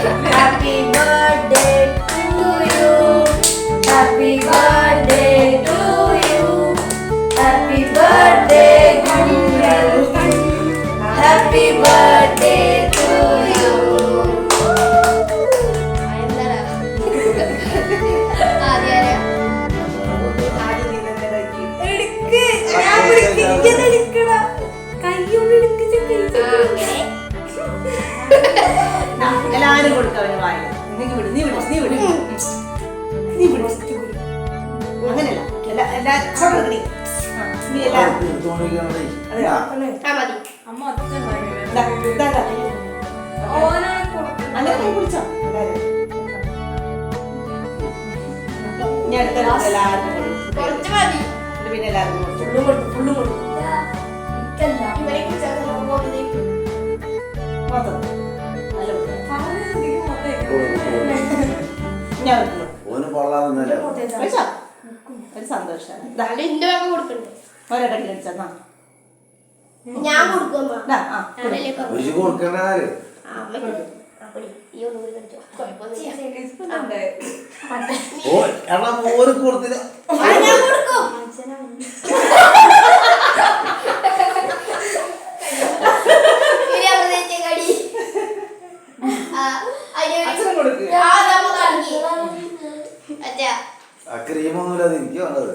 Happy birthday to you. Happy birthday to you. Happy birthday, Kunal. Happy birthday to you. എല്ലാരും കൊടുക്കവന് വായ അങ്ങനെയല്ല അങ്ങനെ കുളിച്ചോ ഇനി അടുത്ത എല്ലാവർക്കും പിന്നെ എല്ലാവർക്കും ഫുള്ളും കൊടുക്കും ഒരു സന്തോഷമാണ് ഒരടിച്ചെന്നാ ഞാൻ കൊടുക്കും ക്രീമൊന്നുമില്ലാതെ എനിക്ക് വേണ്ടത്